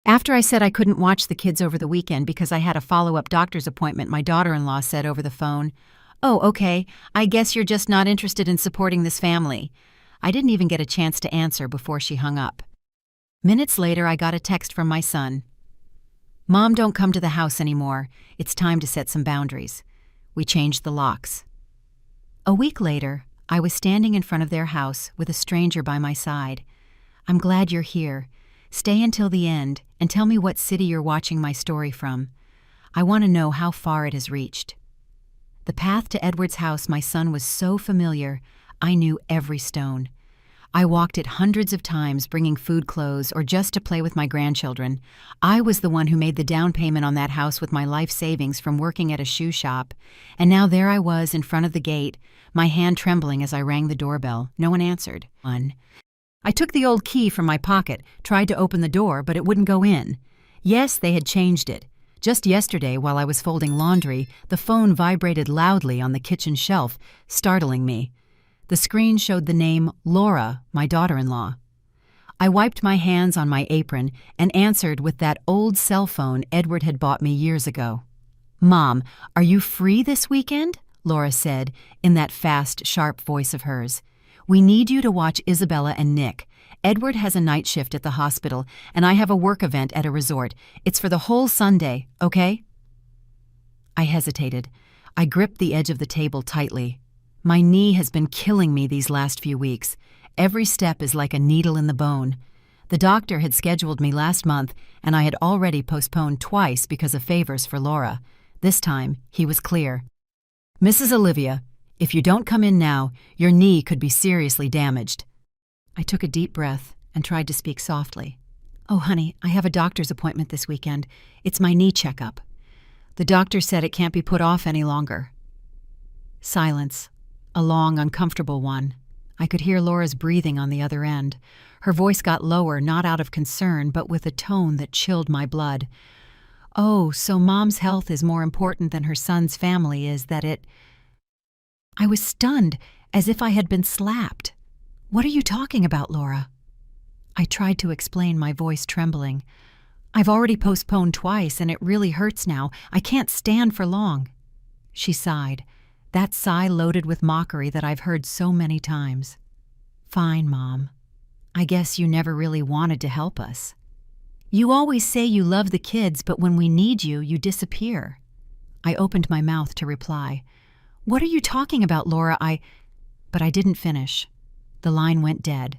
After I said I couldn't watch the kids over the weekend because I had a follow-up doctor's appointment, my daughter-in-law said over the phone, "Oh, okay, I guess you're just not interested in supporting this family." I didn't even get a chance to answer before she hung up. Minutes later, I got a text from my son. "Mom, don't come to the house anymore. It's time to set some boundaries." We changed the locks. A week later, I was standing in front of their house with a stranger by my side. "I'm glad you're here. Stay until the end and tell me what city you're watching my story from. I want to know how far it has reached." The path to Edward's house my son was so familiar, I knew every stone. I walked it hundreds of times bringing food, clothes, or just to play with my grandchildren. I was the one who made the down payment on that house with my life savings from working at a shoe shop. And now there I was in front of the gate, my hand trembling as I rang the doorbell. No one answered. I took the old key from my pocket, tried to open the door, but it wouldn't go in. Yes, they had changed it. Just yesterday, while I was folding laundry, the phone vibrated loudly on the kitchen shelf, startling me. The screen showed the name Laura, my daughter-in-law. I wiped my hands on my apron and answered with that old cell phone Edward had bought me years ago. "Mom, are you free this weekend?" Laura said in that fast, sharp voice of hers. "We need you to watch Isabella and Nick. Edward has a night shift at the hospital, and I have a work event at a resort. It's for the whole Sunday, okay?" I hesitated. I gripped the edge of the table tightly. My knee has been killing me these last few weeks. Every step is like a needle in the bone. The doctor had scheduled me last month, and I had already postponed twice because of favors for Laura. This time, he was clear. "Mrs. Olivia, if you don't come in now, your knee could be seriously damaged." I took a deep breath and tried to speak softly. "Oh, honey, I have a doctor's appointment this weekend. It's my knee checkup. The doctor said it can't be put off any longer." Silence. A long, uncomfortable one. I could hear Laura's breathing on the other end. Her voice got lower, not out of concern, but with a tone that chilled my blood. "Oh, so Mom's health is more important than her son's family, is that it?" I was stunned, as if I had been slapped. "What are you talking about, Laura?" I tried to explain, my voice trembling. "I've already postponed twice, and it really hurts now. I can't stand for long." She sighed. That sigh loaded with mockery that I've heard so many times. "Fine, Mom. I guess you never really wanted to help us. You always say you love the kids, but when we need you, you disappear." I opened my mouth to reply. "What are you talking about, Laura? But I didn't finish. The line went dead.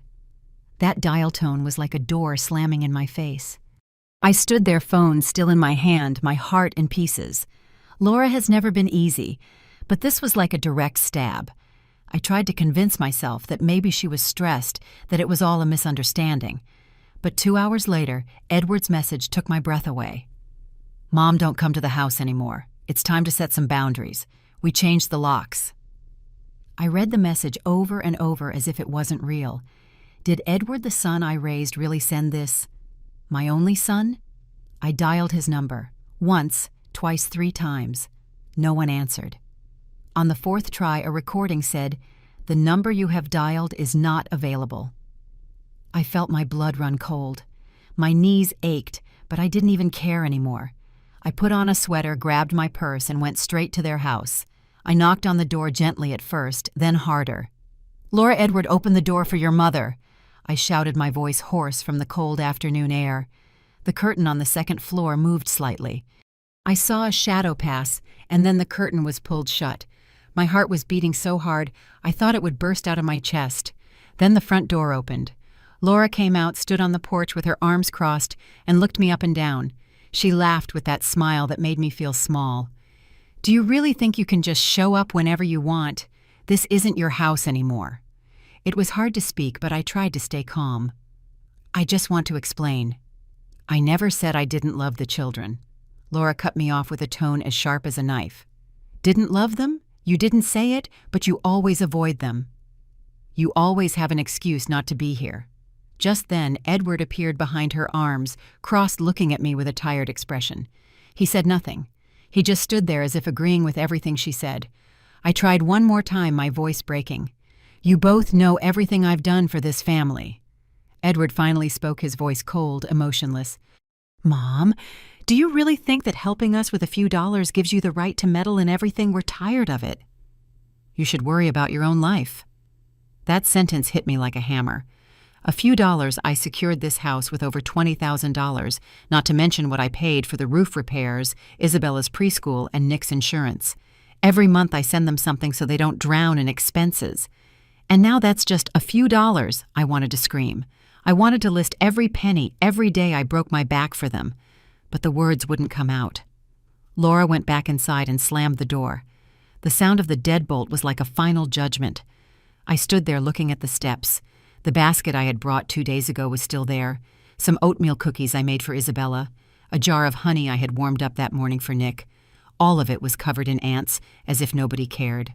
That dial tone was like a door slamming in my face. I stood there, phone still in my hand, my heart in pieces. Laura has never been easy, but this was like a direct stab. I tried to convince myself that maybe she was stressed, that it was all a misunderstanding. But 2 hours later, Edward's message took my breath away. "Mom, don't come to the house anymore. It's time to set some boundaries. We changed the locks." I read the message over and over as if it wasn't real. Did Edward, the son I raised, really send this? My only son? I dialed his number. Once, twice, 3 times. No one answered. On the 4th try, a recording said, "The number you have dialed is not available." I felt my blood run cold. My knees ached, but I didn't even care anymore. I put on a sweater, grabbed my purse, and went straight to their house. I knocked on the door gently at first, then harder. "Laura, Edward, open the door for your mother," I shouted, my voice hoarse from the cold afternoon air. The curtain on the 2nd floor moved slightly. I saw a shadow pass, and then the curtain was pulled shut. My heart was beating so hard, I thought it would burst out of my chest. Then the front door opened. Laura came out, stood on the porch with her arms crossed, and looked me up and down. She laughed with that smile that made me feel small. "Do you really think you can just show up whenever you want? This isn't your house anymore." It was hard to speak, but I tried to stay calm. "I just want to explain. I never said I didn't love the children." Laura cut me off with a tone as sharp as a knife. "Didn't love them? You didn't say it, but you always avoid them. You always have an excuse not to be here." Just then, Edward appeared behind her arms, crossed, looking at me with a tired expression. He said nothing. He just stood there as if agreeing with everything she said. I tried one more time, my voice breaking. "You both know everything I've done for this family." Edward finally spoke, his voice cold, emotionless. Mom, do you really think that helping us with a few dollars gives you the right to meddle in everything? We're tired of it. You should worry about your own life. That sentence hit me like a hammer. A few dollars, I secured this house with over $20,000, not to mention what I paid for the roof repairs, Isabella's preschool, and Nick's insurance. Every month I send them something so they don't drown in expenses. And now that's just a few dollars, I wanted to scream. I wanted to list every penny, every day I broke my back for them. But the words wouldn't come out. Laura went back inside and slammed the door. The sound of the deadbolt was like a final judgment. I stood there looking at the steps. The basket I had brought 2 days ago was still there, some oatmeal cookies I made for Isabella, a jar of honey I had warmed up that morning for Nick. All of it was covered in ants, as if nobody cared.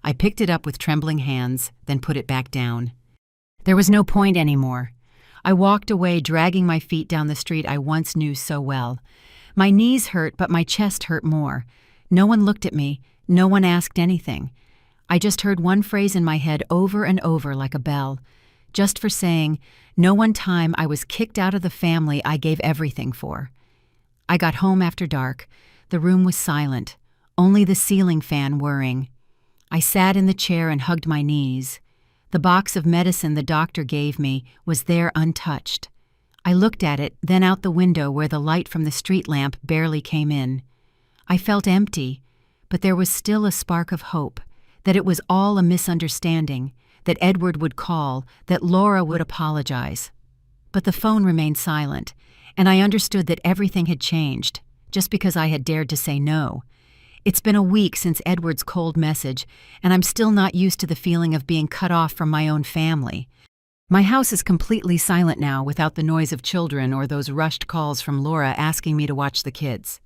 I picked it up with trembling hands, then put it back down. There was no point anymore. I walked away, dragging my feet down the street I once knew so well. My knees hurt, but my chest hurt more. No one looked at me. No one asked anything. I just heard one phrase in my head over and over like a bell. Just for saying, no one time I was kicked out of the family I gave everything for. I got home after dark. The room was silent, only the ceiling fan whirring. I sat in the chair and hugged my knees. The box of medicine the doctor gave me was there untouched. I looked at it, then out the window where the light from the street lamp barely came in. I felt empty, but there was still a spark of hope, that it was all a misunderstanding, that Edward would call, that Laura would apologize. But the phone remained silent, and I understood that everything had changed, just because I had dared to say no. It's been a week since Edward's cold message, and I'm still not used to the feeling of being cut off from my own family. My house is completely silent now without the noise of children or those rushed calls from Laura asking me to watch the kids.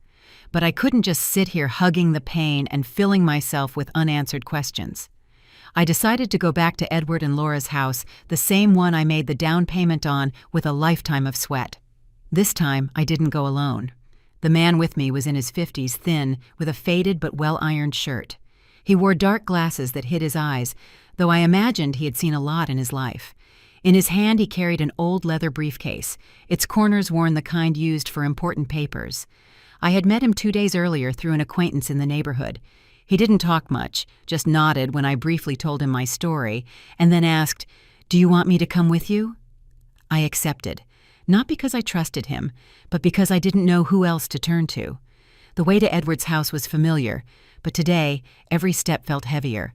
But I couldn't just sit here hugging the pain and filling myself with unanswered questions. I decided to go back to Edward and Laura's house, the same one I made the down payment on with a lifetime of sweat. This time, I didn't go alone. The man with me was in his 50s, thin, with a faded but well-ironed shirt. He wore dark glasses that hid his eyes, though I imagined he had seen a lot in his life. In his hand he carried an old leather briefcase, its corners worn the kind used for important papers. I had met him 2 days earlier through an acquaintance in the neighborhood. He didn't talk much, just nodded when I briefly told him my story, and then asked, "Do you want me to come with you?" I accepted, not because I trusted him, but because I didn't know who else to turn to. The way to Edward's house was familiar, but today every step felt heavier.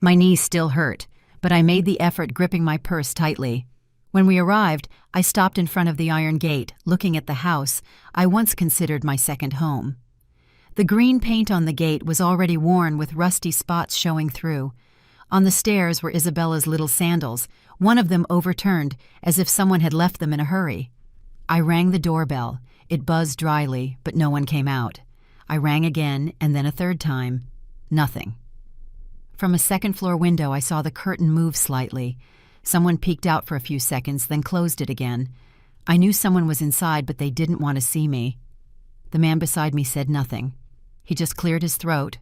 My knees still hurt, but I made the effort, gripping my purse tightly. When we arrived, I stopped in front of the iron gate, looking at the house I once considered my second home. The green paint on the gate was already worn with rusty spots showing through. On the stairs were Isabella's little sandals, one of them overturned, as if someone had left them in a hurry. I rang the doorbell. It buzzed dryly, but no one came out. I rang again, and then a third time. Nothing. From a second-floor window, I saw the curtain move slightly. Someone peeked out for a few seconds, then closed it again. I knew someone was inside, but they didn't want to see me. The man beside me said nothing. He just cleared his throat,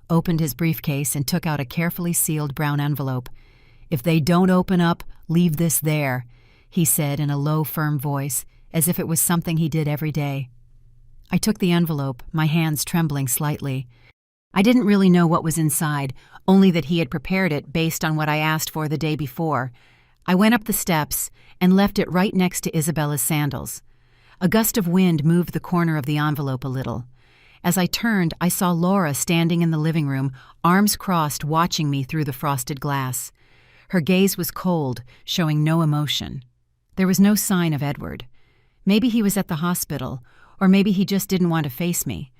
opened his briefcase, and took out a carefully sealed brown envelope. "If they don't open up, leave this there," he said in a low, firm voice, as if it was something he did every day. I took the envelope, my hands trembling slightly. I didn't really know what was inside, only that he had prepared it based on what I asked for the day before. I went up the steps and left it right next to Isabella's sandals. A gust of wind moved the corner of the envelope a little. As I turned, I saw Laura standing in the living room, arms crossed, watching me through the frosted glass. Her gaze was cold, showing no emotion. There was no sign of Edward. Maybe he was at the hospital, or maybe he just didn't want to face me.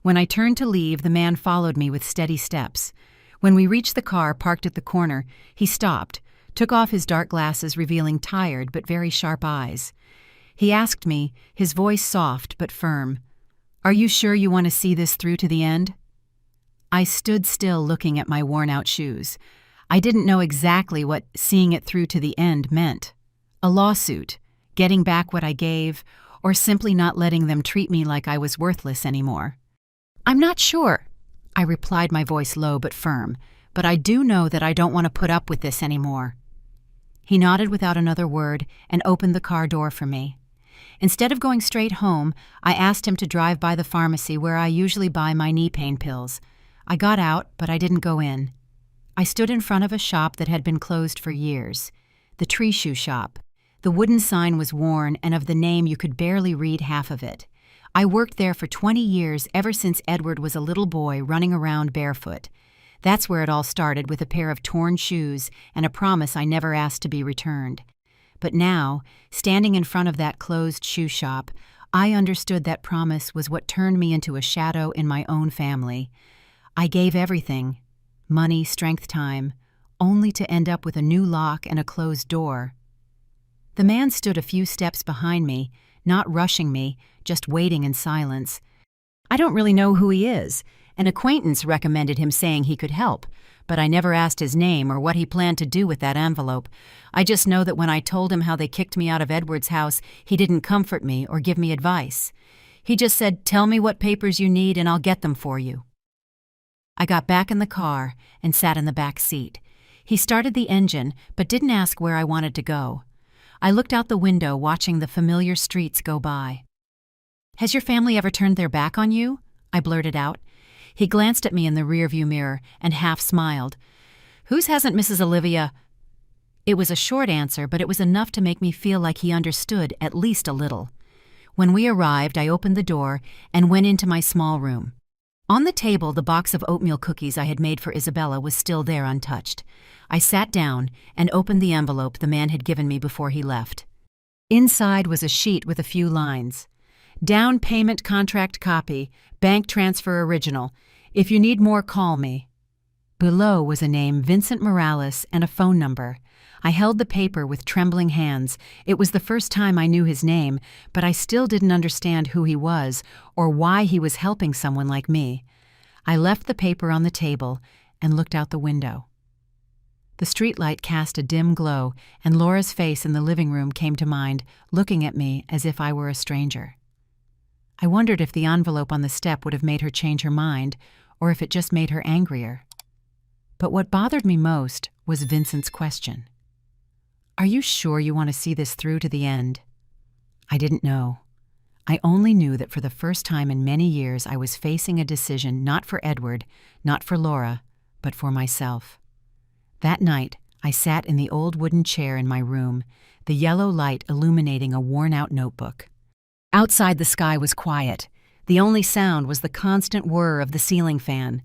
When I turned to leave, the man followed me with steady steps. When we reached the car parked at the corner, he stopped, took off his dark glasses, revealing tired but very sharp eyes. He asked me, his voice soft but firm, "Are you sure you want to see this through to the end?" I stood still, looking at my worn-out shoes. I didn't know exactly what seeing it through to the end meant. A lawsuit, getting back what I gave, or simply not letting them treat me like I was worthless anymore. "I'm not sure," I replied, my voice low but firm, "but I do know that I don't want to put up with this anymore." He nodded without another word and opened the car door for me. Instead of going straight home, I asked him to drive by the pharmacy where I usually buy my knee pain pills. I got out, but I didn't go in. I stood in front of a shop that had been closed for years. The Tree Shoe Shop. The wooden sign was worn, and of the name you could barely read half of it. I worked there for 20 years, ever since Edward was a little boy running around barefoot. That's where it all started, with a pair of torn shoes and a promise I never asked to be returned. But now, standing in front of that closed shoe shop, I understood that promise was what turned me into a shadow in my own family. I gave everything, money, strength, time, only to end up with a new lock and a closed door. The man stood a few steps behind me, not rushing me, just waiting in silence. I don't really know who he is. An acquaintance recommended him, saying he could help, but I never asked his name or what he planned to do with that envelope. I just know that when I told him how they kicked me out of Edward's house, he didn't comfort me or give me advice. He just said, "Tell me what papers you need and I'll get them for you." I got back in the car and sat in the back seat. He started the engine, but didn't ask where I wanted to go. I looked out the window, watching the familiar streets go by. "Has your family ever turned their back on you?" I blurted out. He glanced at me in the rearview mirror and half smiled. "Whose hasn't, Mrs. Olivia?" It was a short answer, but it was enough to make me feel like he understood at least a little. When we arrived, I opened the door and went into my small room. On the table, the box of oatmeal cookies I had made for Isabella was still there, untouched. I sat down and opened the envelope the man had given me before he left. Inside was a sheet with a few lines. "Down payment contract copy, bank transfer original. If you need more, call me." Below was a name, Vincent Morales, and a phone number. I held the paper with trembling hands. It was the first time I knew his name, but I still didn't understand who he was or why he was helping someone like me. I left the paper on the table and looked out the window. The streetlight cast a dim glow, and Laura's face in the living room came to mind, looking at me as if I were a stranger. I wondered if the envelope on the step would have made her change her mind, or if it just made her angrier. But what bothered me most was Vincent's question. "Are you sure you want to see this through to the end?" I didn't know. I only knew that for the first time in many years I was facing a decision not for Edward, not for Laura, but for myself. That night, I sat in the old wooden chair in my room, the yellow light illuminating a worn-out notebook. Outside, the sky was quiet. The only sound was the constant whir of the ceiling fan.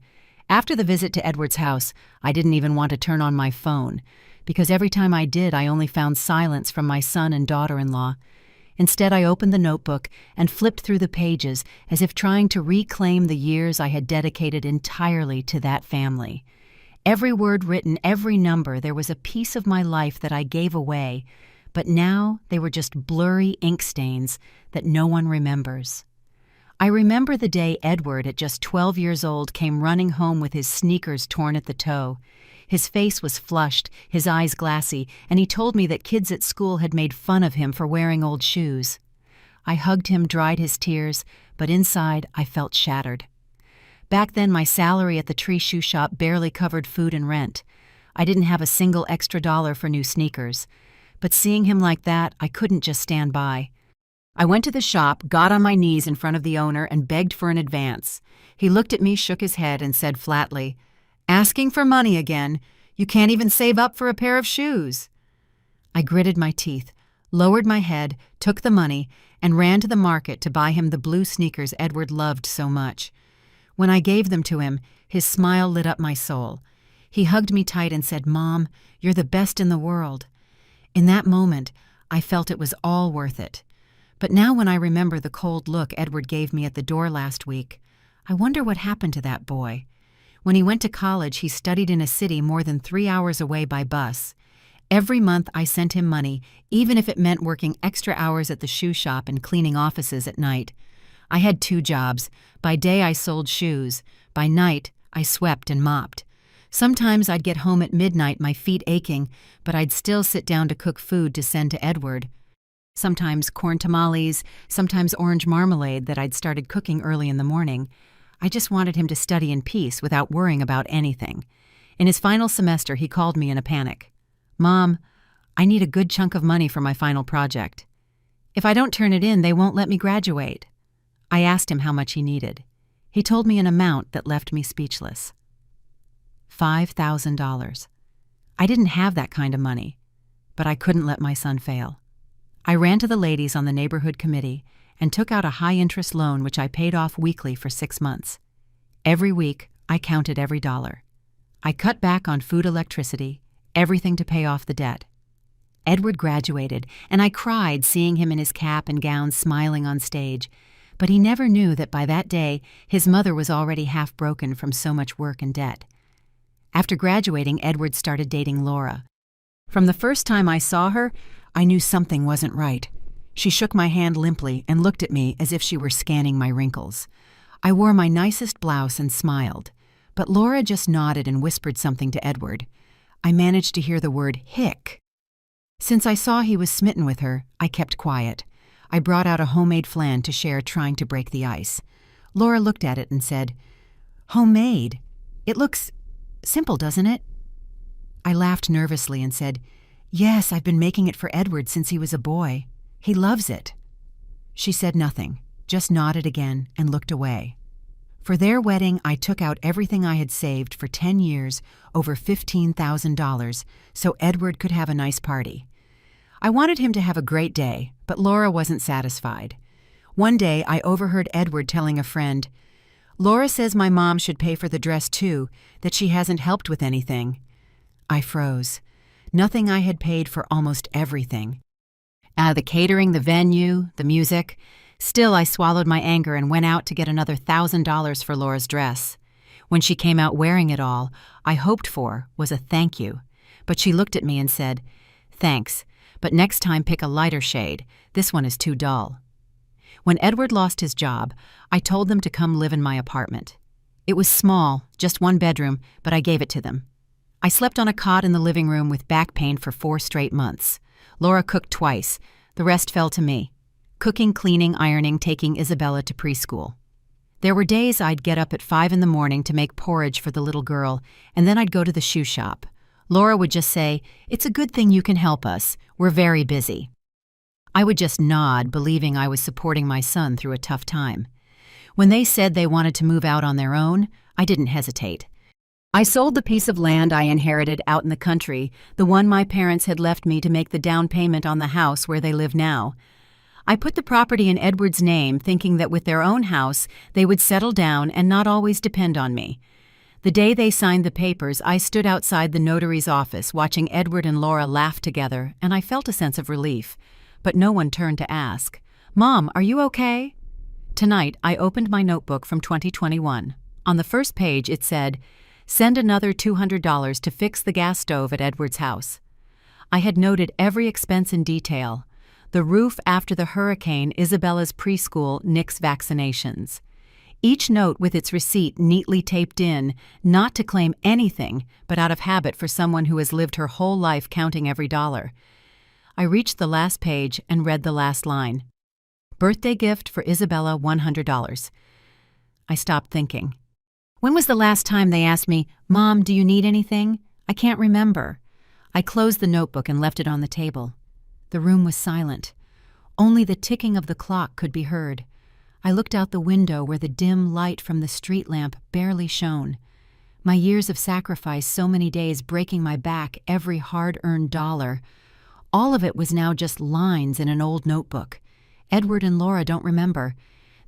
After the visit to Edward's house, I didn't even want to turn on my phone, because every time I did, I only found silence from my son and daughter-in-law. Instead, I opened the notebook and flipped through the pages as if trying to reclaim the years I had dedicated entirely to that family. Every word written, every number, there was a piece of my life that I gave away, but now they were just blurry ink stains that no one remembers. I remember the day Edward, at just 12 years old, came running home with his sneakers torn at the toe. His face was flushed, his eyes glassy, and he told me that kids at school had made fun of him for wearing old shoes. I hugged him, dried his tears, but inside I felt shattered. Back then, my salary at the Tree Shoe Shop barely covered food and rent. I didn't have a single extra dollar for new sneakers. But seeing him like that, I couldn't just stand by. I went to the shop, got on my knees in front of the owner, and begged for an advance. He looked at me, shook his head, and said flatly, "Asking for money again. You can't even save up for a pair of shoes." I gritted my teeth, lowered my head, took the money, and ran to the market to buy him the blue sneakers Edward loved so much. When I gave them to him, his smile lit up my soul. He hugged me tight and said, "Mom, you're the best in the world." In that moment, I felt it was all worth it. But now when I remember the cold look Edward gave me at the door last week, I wonder what happened to that boy. When he went to college, he studied in a city more than 3 hours away by bus. Every month I sent him money, even if it meant working extra hours at the shoe shop and cleaning offices at night. I had 2 jobs. By day I sold shoes. By night I swept and mopped. Sometimes I'd get home at midnight, my feet aching, but I'd still sit down to cook food to send to Edward. Sometimes corn tamales, sometimes orange marmalade that I'd started cooking early in the morning. I just wanted him to study in peace without worrying about anything. In his final semester, he called me in a panic. "Mom, I need a good chunk of money for my final project." If I don't turn it in, they won't let me graduate. I asked him how much he needed. He told me an amount that left me speechless. $5,000. I didn't have that kind of money, but I couldn't let my son fail. I ran to the ladies on the neighborhood committee and took out a high-interest loan which I paid off weekly for 6 months. Every week, I counted every dollar. I cut back on food, electricity, everything to pay off the debt. Edward graduated, and I cried seeing him in his cap and gown smiling on stage, but he never knew that by that day his mother was already half broken from so much work and debt. After graduating, Edward started dating Laura. From the first time I saw her, I knew something wasn't right. She shook my hand limply and looked at me as if she were scanning my wrinkles. I wore my nicest blouse and smiled, but Laura just nodded and whispered something to Edward. I managed to hear the word hick. Since I saw he was smitten with her, I kept quiet. I brought out a homemade flan to share, trying to break the ice. Laura looked at it and said, "Homemade? It looks simple, doesn't it?" I laughed nervously and said, "Yes, I've been making it for Edward since he was a boy. He loves it." She said nothing, just nodded again and looked away. For their wedding, I took out everything I had saved for 10 years, over $15,000, so Edward could have a nice party. I wanted him to have a great day, but Laura wasn't satisfied. One day, I overheard Edward telling a friend, "Laura says my mom should pay for the dress too, that she hasn't helped with anything." I froze. Nothing I had paid for almost everything. The catering, the venue, the music. Still, I swallowed my anger and went out to get another $1,000 for Laura's dress. When she came out wearing it all, I hoped for was a thank you. But she looked at me and said, "Thanks, but next time pick a lighter shade. This one is too dull." When Edward lost his job, I told them to come live in my apartment. It was small, just 1 bedroom, but I gave it to them. I slept on a cot in the living room with back pain for 4 straight months. Laura cooked twice. The rest fell to me. Cooking, cleaning, ironing, taking Isabella to preschool. There were days I'd get up at 5 in the morning to make porridge for the little girl, and then I'd go to the shoe shop. Laura would just say, "It's a good thing you can help us. We're very busy." I would just nod, believing I was supporting my son through a tough time. When they said they wanted to move out on their own, I didn't hesitate. I sold the piece of land I inherited out in the country, the one my parents had left me to make the down payment on the house where they live now. I put the property in Edward's name, thinking that with their own house, they would settle down and not always depend on me. The day they signed the papers, I stood outside the notary's office watching Edward and Laura laugh together, and I felt a sense of relief. But no one turned to ask, "Mom, are you okay?" Tonight, I opened my notebook from 2021. On the first page, it said, "Send another $200 to fix the gas stove at Edward's house." I had noted every expense in detail. The roof after the hurricane, Isabella's preschool, Nick's vaccinations. Each note with its receipt neatly taped in, not to claim anything, but out of habit for someone who has lived her whole life counting every dollar. I reached the last page and read the last line. "Birthday gift for Isabella, $100. I stopped thinking. When was the last time they asked me, "Mom, do you need anything?" I can't remember. I closed the notebook and left it on the table. The room was silent. Only the ticking of the clock could be heard. I looked out the window where the dim light from the street lamp barely shone. My years of sacrifice, so many days breaking my back, every hard-earned dollar. All of it was now just lines in an old notebook. Edward and Laura don't remember.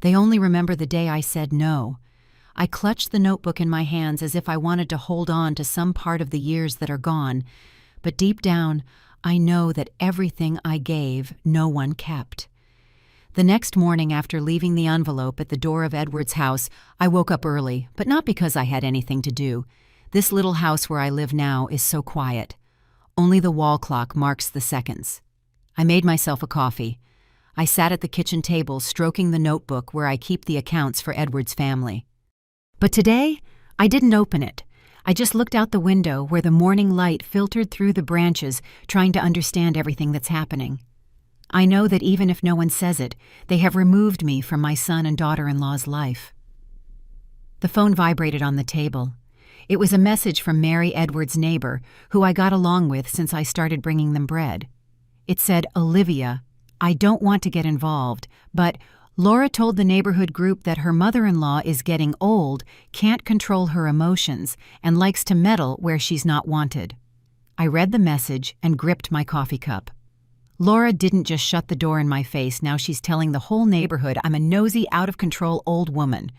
They only remember the day I said no. I clutched the notebook in my hands as if I wanted to hold on to some part of the years that are gone. But deep down, I know that everything I gave, no one kept. The next morning after leaving the envelope at the door of Edward's house, I woke up early, but not because I had anything to do. This little house where I live now is so quiet. Only the wall clock marks the seconds. I made myself a coffee. I sat at the kitchen table stroking the notebook where I keep the accounts for Edward's family. But today, I didn't open it. I just looked out the window where the morning light filtered through the branches, trying to understand everything that's happening. I know that even if no one says it, they have removed me from my son and daughter-in-law's life. The phone vibrated on the table. It was a message from Mary, Edward's neighbor, who I got along with since I started bringing them bread. It said, "Olivia, I don't want to get involved, but Laura told the neighborhood group that her mother-in-law is getting old, can't control her emotions, and likes to meddle where she's not wanted. I read the message and gripped my coffee cup. Laura didn't just shut the door in my face, now she's telling the whole neighborhood I'm a nosy, out-of-control old woman.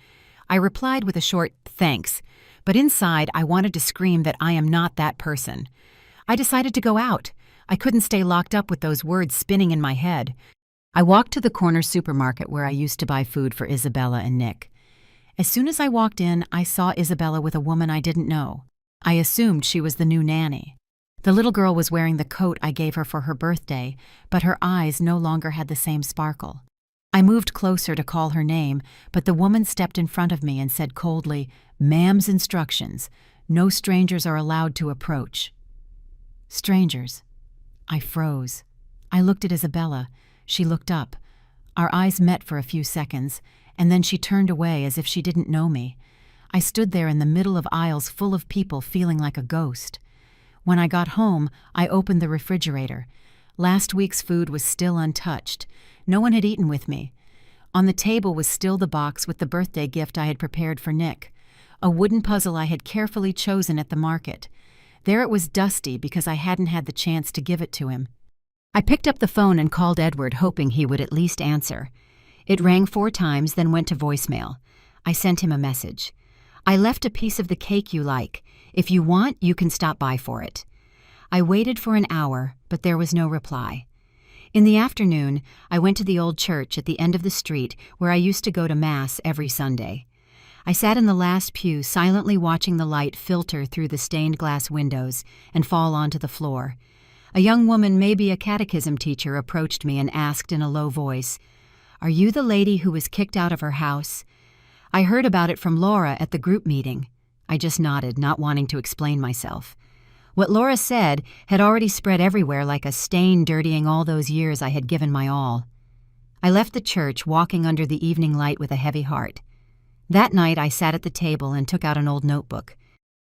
I replied with a short thanks, but inside I wanted to scream that I am not that person. I decided to go out. I couldn't stay locked up with those words spinning in my head. I walked to the corner supermarket where I used to buy food for Isabella and Nick. As soon as I walked in, I saw Isabella with a woman I didn't know. I assumed she was the new nanny. The little girl was wearing the coat I gave her for her birthday, but her eyes no longer had the same sparkle. I moved closer to call her name, but the woman stepped in front of me and said coldly, "Ma'am's instructions. No strangers are allowed to approach." Strangers. I froze. I looked at Isabella. She looked up. Our eyes met for a few seconds, and then she turned away as if she didn't know me. I stood there in the middle of aisles full of people feeling like a ghost. When I got home, I opened the refrigerator. Last week's food was still untouched. No one had eaten with me. On the table was still the box with the birthday gift I had prepared for Nick, a wooden puzzle I had carefully chosen at the market. There it was dusty because I hadn't had the chance to give it to him. I picked up the phone and called Edward, hoping he would at least answer. It rang 4 times, then went to voicemail. I sent him a message. "I left a piece of the cake you like. If you want, you can stop by for it." I waited for an hour, but there was no reply. In the afternoon, I went to the old church at the end of the street where I used to go to Mass every Sunday. I sat in the last pew, silently watching the light filter through the stained glass windows and fall onto the floor. A young woman, maybe a catechism teacher, approached me and asked in a low voice, "Are you the lady who was kicked out of her house?" I heard about it from Laura at the group meeting. I just nodded, not wanting to explain myself. What Laura said had already spread everywhere like a stain dirtying all those years I had given my all. I left the church, walking under the evening light with a heavy heart. That night I sat at the table and took out an old notebook.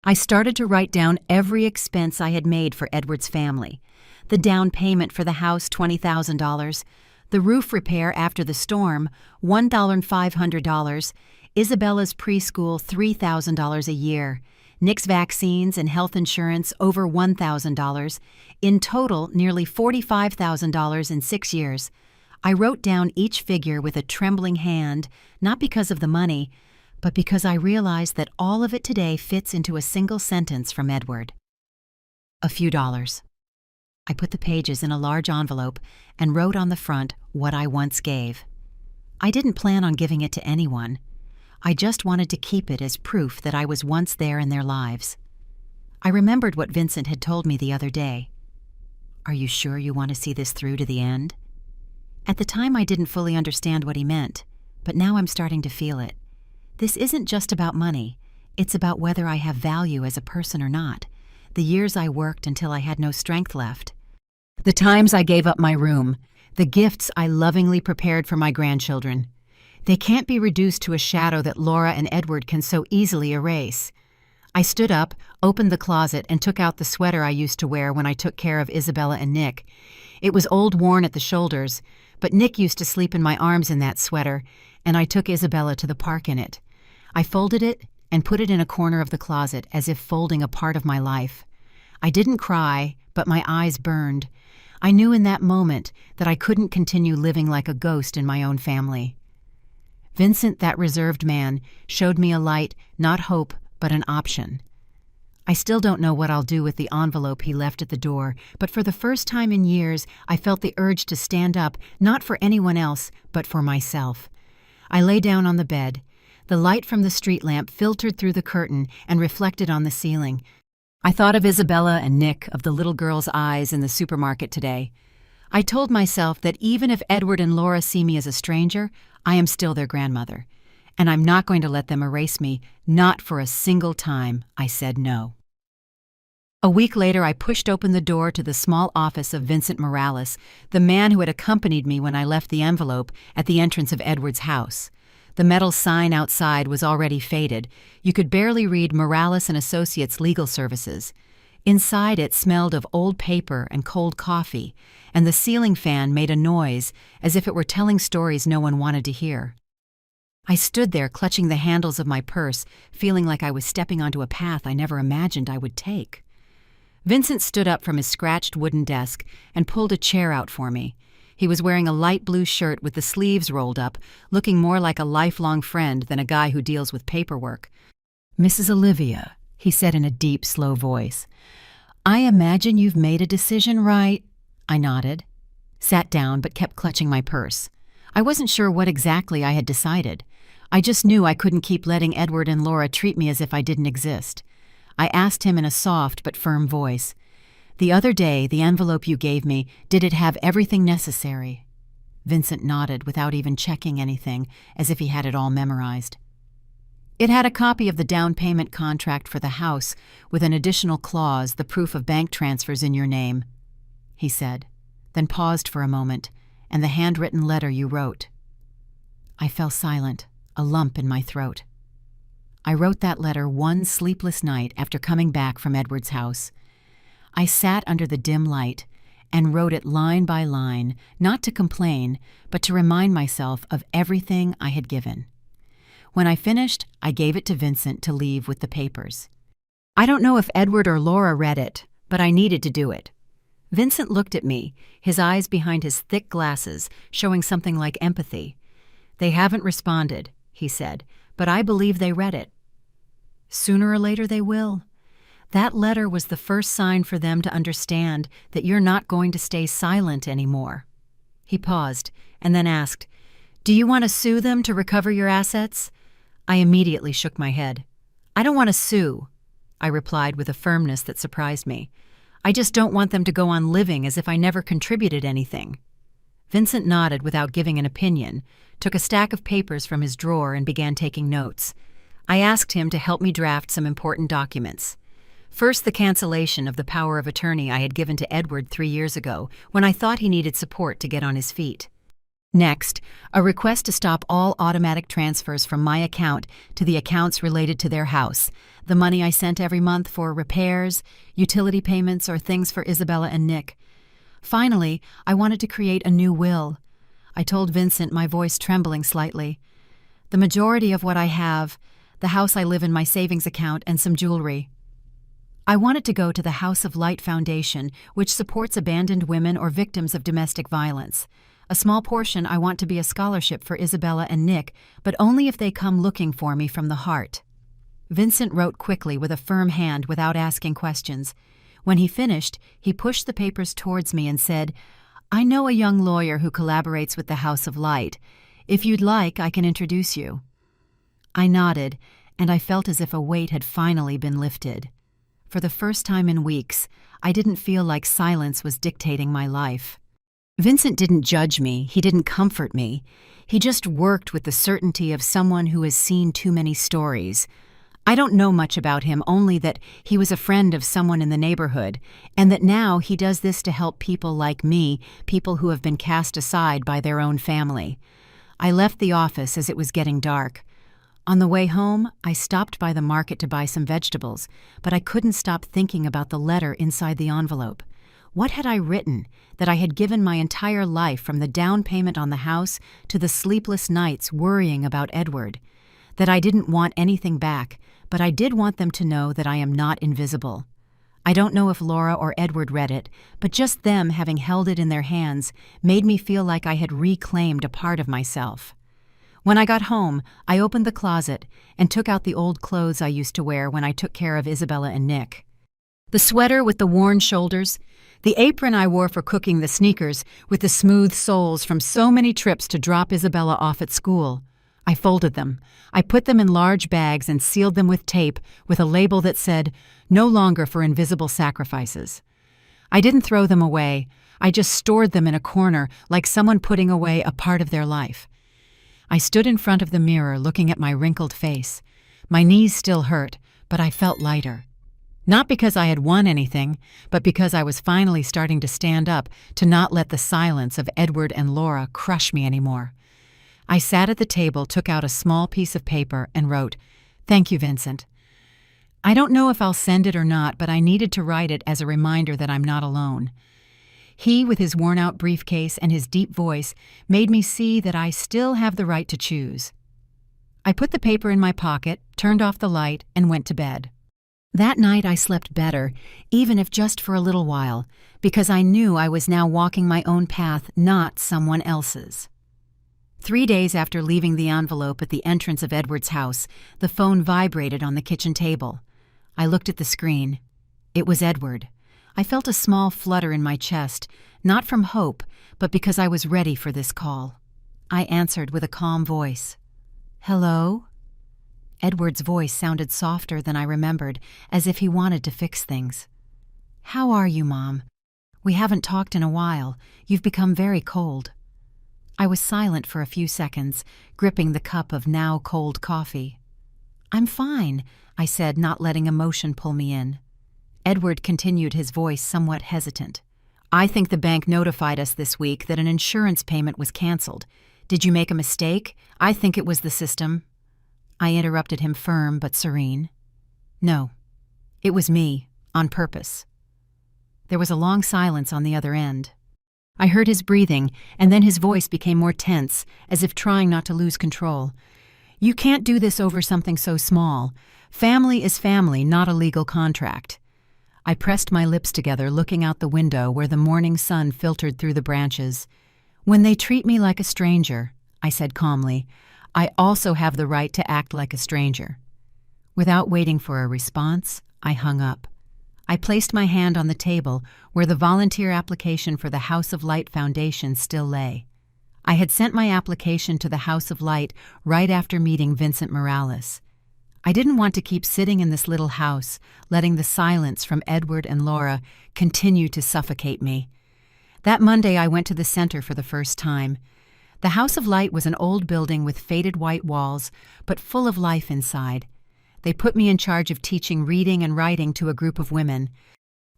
I started to write down every expense I had made for Edward's family. The down payment for the house, $20,000. The roof repair after the storm, $1,500. Isabella's preschool, $3,000 a year. Nick's vaccines and health insurance, over $1,000. In total, nearly $45,000 in 6 years. I wrote down each figure with a trembling hand, not because of the money, but because I realized that all of it today fits into a single sentence from Edward. A few dollars. I put the pages in a large envelope and wrote on the front what I once gave. I didn't plan on giving it to anyone. I just wanted to keep it as proof that I was once there in their lives. I remembered what Vincent had told me the other day. "Are you sure you want to see this through to the end?" At the time I didn't fully understand what he meant, but now I'm starting to feel it. This isn't just about money. It's about whether I have value as a person or not. The years I worked until I had no strength left. The times I gave up my room. The gifts I lovingly prepared for my grandchildren. They can't be reduced to a shadow that Laura and Edward can so easily erase. I stood up, opened the closet, and took out the sweater I used to wear when I took care of Isabella and Nick. It was old, worn at the shoulders, but Nick used to sleep in my arms in that sweater, and I took Isabella to the park in it. I folded it and put it in a corner of the closet as if folding a part of my life. I didn't cry, but my eyes burned. I knew in that moment that I couldn't continue living like a ghost in my own family. Vincent, that reserved man, showed me a light, not hope, but an option. I still don't know what I'll do with the envelope he left at the door, but for the first time in years, I felt the urge to stand up, not for anyone else, but for myself. I lay down on the bed. The light from the street lamp filtered through the curtain and reflected on the ceiling. I thought of Isabella and Nick, of the little girl's eyes in the supermarket today. I told myself that even if Edward and Laura see me as a stranger, I am still their grandmother. And I'm not going to let them erase me, not for a single time. I said no. A week later, I pushed open the door to the small office of Vincent Morales, the man who had accompanied me when I left the envelope at the entrance of Edward's house. The metal sign outside was already faded. You could barely read Morales and Associates Legal Services. Inside it smelled of old paper and cold coffee, and the ceiling fan made a noise as if it were telling stories no one wanted to hear. I stood there clutching the handles of my purse, feeling like I was stepping onto a path I never imagined I would take. Vincent stood up from his scratched wooden desk and pulled a chair out for me. He was wearing a light blue shirt with the sleeves rolled up, looking more like a lifelong friend than a guy who deals with paperwork. "Mrs. Olivia," he said in a deep, slow voice, "I imagine you've made a decision, right?" I nodded, sat down, but kept clutching my purse. I wasn't sure what exactly I had decided. I just knew I couldn't keep letting Edward and Laura treat me as if I didn't exist. I asked him in a soft but firm voice, "The other day, the envelope you gave me, did it have everything necessary?" Vincent nodded without even checking anything, as if he had it all memorized. "It had a copy of the down payment contract for the house, with an additional clause, the proof of bank transfers in your name," he said, then paused for a moment, "and the handwritten letter you wrote." I fell silent, a lump in my throat. I wrote that letter one sleepless night after coming back from Edward's house. I sat under the dim light and wrote it line by line, not to complain, but to remind myself of everything I had given. When I finished, I gave it to Vincent to leave with the papers. I don't know if Edward or Laura read it, but I needed to do it. Vincent looked at me, his eyes behind his thick glasses, showing something like empathy. "They haven't responded," he said, "but I believe they read it. Sooner or later they will. That letter was the first sign for them to understand that you're not going to stay silent anymore." He paused and then asked, "Do you want to sue them to recover your assets?" I immediately shook my head. "I don't want to sue," I replied with a firmness that surprised me. "I just don't want them to go on living as if I never contributed anything." Vincent nodded without giving an opinion, took a stack of papers from his drawer and began taking notes. I asked him to help me draft some important documents. First, the cancellation of the power of attorney I had given to Edward 3 years ago, when I thought he needed support to get on his feet. Next, a request to stop all automatic transfers from my account to the accounts related to their house, the money I sent every month for repairs, utility payments, or things for Isabella and Nick. Finally, I wanted to create a new will. I told Vincent, my voice trembling slightly. "The majority of what I have, the house I live in, my savings account, and some jewelry. I want it to go to the House of Light Foundation, which supports abandoned women or victims of domestic violence. A small portion I want to be a scholarship for Isabella and Nick, but only if they come looking for me from the heart." Vincent wrote quickly with a firm hand without asking questions. When he finished, he pushed the papers towards me and said, "I know a young lawyer who collaborates with the House of Light. If you'd like, I can introduce you." I nodded, and I felt as if a weight had finally been lifted. For the first time in weeks, I didn't feel like silence was dictating my life. Vincent didn't judge me, he didn't comfort me. He just worked with the certainty of someone who has seen too many stories. I don't know much about him, only that he was a friend of someone in the neighborhood, and that now he does this to help people like me, people who have been cast aside by their own family. I left the office as it was getting dark. On the way home, I stopped by the market to buy some vegetables, but I couldn't stop thinking about the letter inside the envelope. What had I written that I had given my entire life, from the down payment on the house to the sleepless nights worrying about Edward? That I didn't want anything back, but I did want them to know that I am not invisible. I don't know if Laura or Edward read it, but just them having held it in their hands made me feel like I had reclaimed a part of myself. When I got home, I opened the closet and took out the old clothes I used to wear when I took care of Isabella and Nick. The sweater with the worn shoulders, the apron I wore for cooking, the sneakers with the smooth soles from so many trips to drop Isabella off at school. I folded them. I put them in large bags and sealed them with tape with a label that said, "No longer for invisible sacrifices." I didn't throw them away. I just stored them in a corner like someone putting away a part of their life. I stood in front of the mirror looking at my wrinkled face. My knees still hurt, but I felt lighter. Not because I had won anything, but because I was finally starting to stand up to not let the silence of Edward and Laura crush me anymore. I sat at the table, took out a small piece of paper, and wrote, "Thank you, Vincent. I don't know if I'll send it or not, but I needed to write it as a reminder that I'm not alone. He, with his worn-out briefcase and his deep voice, made me see that I still have the right to choose. I put the paper in my pocket, turned off the light, and went to bed. That night I slept better, even if just for a little while, because I knew I was now walking my own path, not someone else's. 3 days after leaving the envelope at the entrance of Edward's house, the phone vibrated on the kitchen table. I looked at the screen. It was Edward. I felt a small flutter in my chest, not from hope, but because I was ready for this call. I answered with a calm voice. "Hello?" Edward's voice sounded softer than I remembered, as if he wanted to fix things. "How are you, Mom? We haven't talked in a while. You've become very cold." I was silent for a few seconds, gripping the cup of now cold coffee. "I'm fine," I said, not letting emotion pull me in. Edward continued, his voice somewhat hesitant. "I think the bank notified us this week that an insurance payment was canceled. Did you make a mistake? I think it was the system." I interrupted him, firm but serene. "No, it was me, on purpose." There was a long silence on the other end. I heard his breathing, and then his voice became more tense, as if trying not to lose control. "You can't do this over something so small. Family is family, not a legal contract." I pressed my lips together, looking out the window where the morning sun filtered through the branches. "When they treat me like a stranger," I said calmly, "I also have the right to act like a stranger." Without waiting for a response, I hung up. I placed my hand on the table where the volunteer application for the House of Light Foundation still lay. I had sent my application to the House of Light right after meeting Vincent Morales. I didn't want to keep sitting in this little house, letting the silence from Edward and Laura continue to suffocate me. That Monday I went to the center for the first time. The House of Light was an old building with faded white walls, but full of life inside. They put me in charge of teaching reading and writing to a group of women.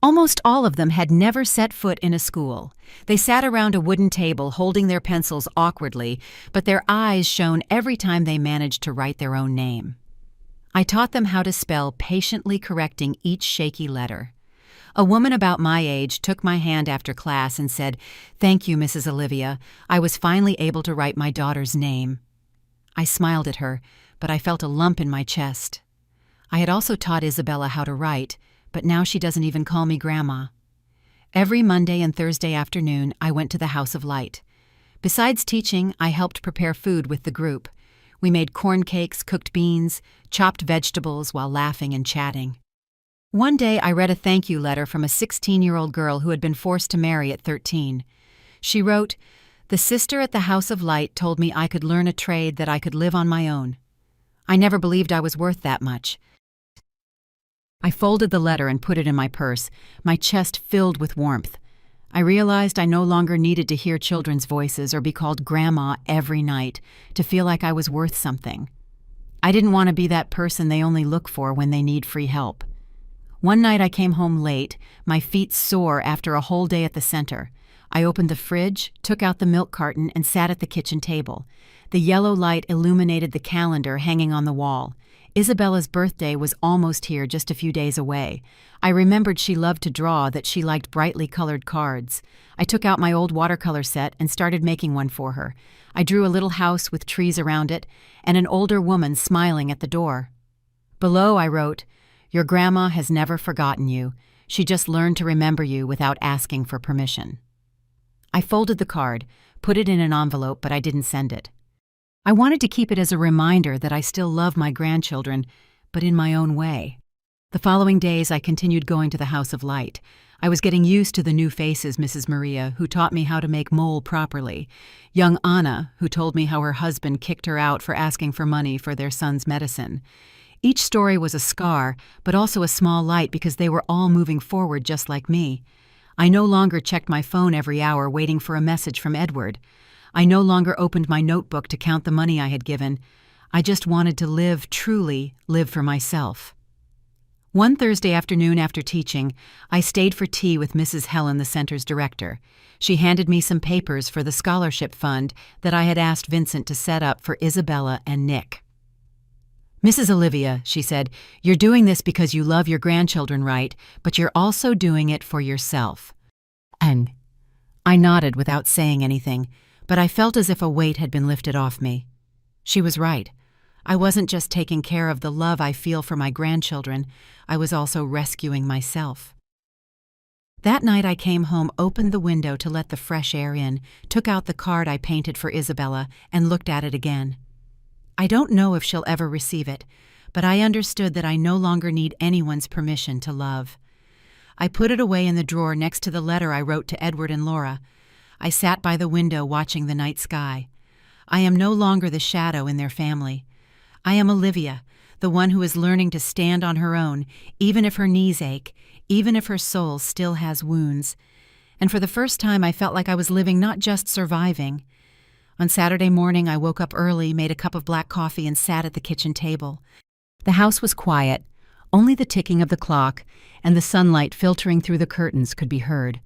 Almost all of them had never set foot in a school. They sat around a wooden table holding their pencils awkwardly, but their eyes shone every time they managed to write their own name. I taught them how to spell, patiently correcting each shaky letter. A woman about my age took my hand after class and said, "Thank you, Mrs. Olivia. I was finally able to write my daughter's name." I smiled at her, but I felt a lump in my chest. I had also taught Isabella how to write, but now she doesn't even call me Grandma. Every Monday and Thursday afternoon, I went to the House of Light. Besides teaching, I helped prepare food with the group. We made corn cakes, cooked beans, chopped vegetables while laughing and chatting. One day I read a thank you letter from a 16-year-old girl who had been forced to marry at 13. She wrote, "The sister at the House of Light told me I could learn a trade, that I could live on my own. I never believed I was worth that much." I folded the letter and put it in my purse, my chest filled with warmth. I realized I no longer needed to hear children's voices or be called Grandma every night to feel like I was worth something. I didn't want to be that person they only look for when they need free help. One night I came home late, my feet sore after a whole day at the center. I opened the fridge, took out the milk carton, and sat at the kitchen table. The yellow light illuminated the calendar hanging on the wall. Isabella's birthday was almost here, just a few days away. I remembered she loved to draw, that she liked brightly colored cards. I took out my old watercolor set and started making one for her. I drew a little house with trees around it and an older woman smiling at the door. Below I wrote, "Your grandma has never forgotten you. She just learned to remember you without asking for permission." I folded the card, put it in an envelope, but I didn't send it. I wanted to keep it as a reminder that I still love my grandchildren, but in my own way. The following days I continued going to the House of Light. I was getting used to the new faces, Mrs. Maria, who taught me how to make mole properly, young Anna, who told me how her husband kicked her out for asking for money for their son's medicine. Each story was a scar, but also a small light, because they were all moving forward just like me. I no longer checked my phone every hour waiting for a message from Edward. I no longer opened my notebook to count the money I had given. I just wanted to live, truly live for myself. One Thursday afternoon after teaching, I stayed for tea with Mrs. Helen, the center's director. She handed me some papers for the scholarship fund that I had asked Vincent to set up for Isabella and Nick. Mrs. Olivia, she said, you're doing this because you love your grandchildren, right? But you're also doing it for yourself. And I nodded without saying anything, but I felt as if a weight had been lifted off me. She was right. I wasn't just taking care of the love I feel for my grandchildren, I was also rescuing myself. That night I came home, opened the window to let the fresh air in, took out the card I painted for Isabella, and looked at it again. I don't know if she'll ever receive it, but I understood that I no longer need anyone's permission to love. I put it away in the drawer next to the letter I wrote to Edward and Laura. I sat by the window watching the night sky. I am no longer the shadow in their family. I am Olivia, the one who is learning to stand on her own, even if her knees ache, even if her soul still has wounds. And for the first time I felt like I was living, not just surviving. On Saturday morning I woke up early, made a cup of black coffee, and sat at the kitchen table. The house was quiet. Only the ticking of the clock and the sunlight filtering through the curtains could be heard.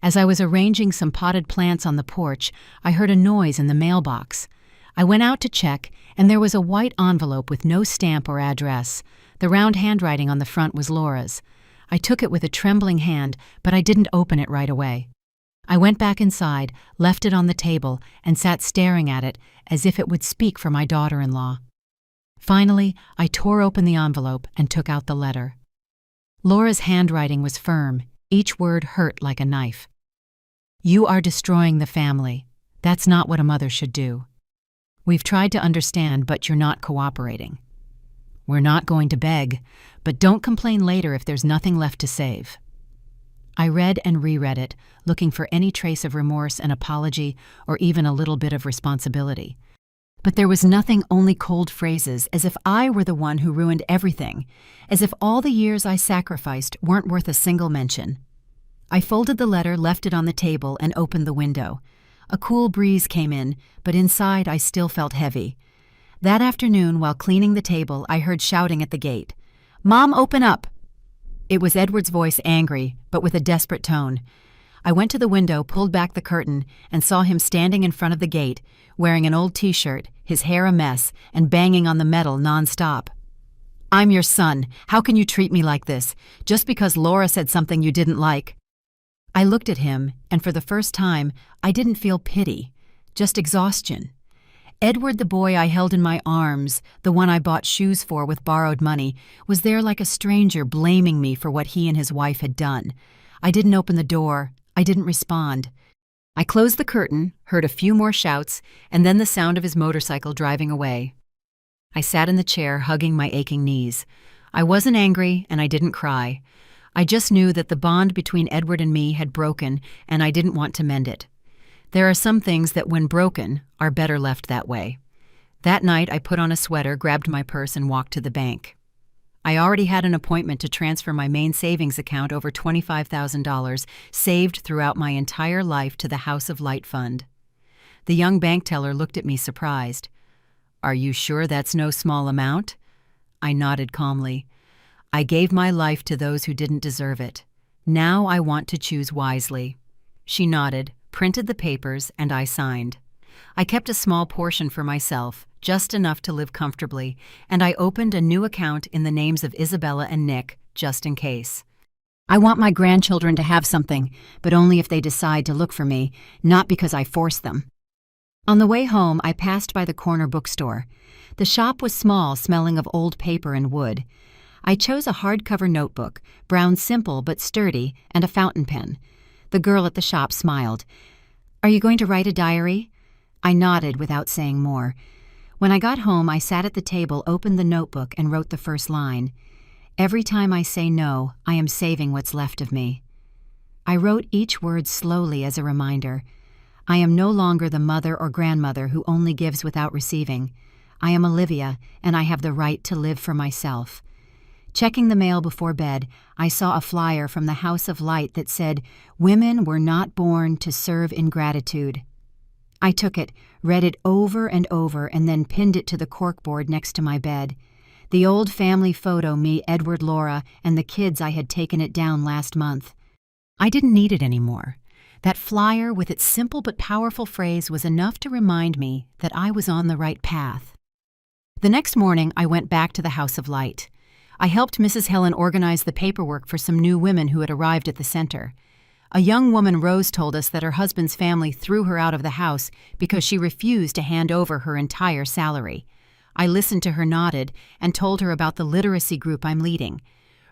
As I was arranging some potted plants on the porch, I heard a noise in the mailbox. I went out to check, and there was a white envelope with no stamp or address. The round handwriting on the front was Laura's. I took it with a trembling hand, but I didn't open it right away. I went back inside, left it on the table, and sat staring at it as if it would speak for my daughter-in-law. Finally, I tore open the envelope and took out the letter. Laura's handwriting was firm. Each word hurt like a knife. You are destroying the family. That's not what a mother should do. We've tried to understand, but you're not cooperating. We're not going to beg, but don't complain later if there's nothing left to save. I read and reread it, looking for any trace of remorse, an apology, or even a little bit of responsibility. But there was nothing, only cold phrases, as if I were the one who ruined everything, as if all the years I sacrificed weren't worth a single mention. I folded the letter, left it on the table, and opened the window. A cool breeze came in, but inside I still felt heavy. That afternoon, while cleaning the table, I heard shouting at the gate. "Mom, open up!" It was Edward's voice, angry, but with a desperate tone. I went to the window, pulled back the curtain, and saw him standing in front of the gate, wearing an old t-shirt, his hair a mess, and banging on the metal nonstop. "I'm your son. How can you treat me like this, just because Laura said something you didn't like?" I looked at him, and for the first time, I didn't feel pity, just exhaustion. Edward, the boy I held in my arms, the one I bought shoes for with borrowed money, was there like a stranger blaming me for what he and his wife had done. I didn't open the door. I didn't respond. I closed the curtain, heard a few more shouts, and then the sound of his motorcycle driving away. I sat in the chair, hugging my aching knees. I wasn't angry, and I didn't cry. I just knew that the bond between Edward and me had broken, and I didn't want to mend it. There are some things that, when broken, are better left that way. That night, I put on a sweater, grabbed my purse, and walked to the bank. I already had an appointment to transfer my main savings account, over $25,000, saved throughout my entire life, to the House of Light Fund. The young bank teller looked at me surprised. "Are you sure that's no small amount?" I nodded calmly. I gave my life to those who didn't deserve it. Now I want to choose wisely. She nodded, printed the papers, and I signed. I kept a small portion for myself, just enough to live comfortably, and I opened a new account in the names of Isabella and Nick, just in case. I want my grandchildren to have something, but only if they decide to look for me, not because I force them. On the way home, I passed by the corner bookstore. The shop was small, smelling of old paper and wood. I chose a hardcover notebook, brown, simple but sturdy, and a fountain pen. The girl at the shop smiled. "Are you going to write a diary?" I nodded without saying more. When I got home, I sat at the table, opened the notebook, and wrote the first line. "Every time I say no, I am saving what's left of me." I wrote each word slowly as a reminder. I am no longer the mother or grandmother who only gives without receiving. I am Olivia, and I have the right to live for myself. Checking the mail before bed, I saw a flyer from the House of Light that said, "Women were not born to serve in gratitude." I took it, read it over and over, and then pinned it to the corkboard next to my bed. The old family photo, me, Edward, Laura, and the kids, I had taken it down last month. I didn't need it anymore. That flyer, with its simple but powerful phrase, was enough to remind me that I was on the right path. The next morning, I went back to the House of Light. I helped Mrs. Helen organize the paperwork for some new women who had arrived at the center. A young woman, Rose, told us that her husband's family threw her out of the house because she refused to hand over her entire salary. I listened to her, nodded, and told her about the literacy group I'm leading.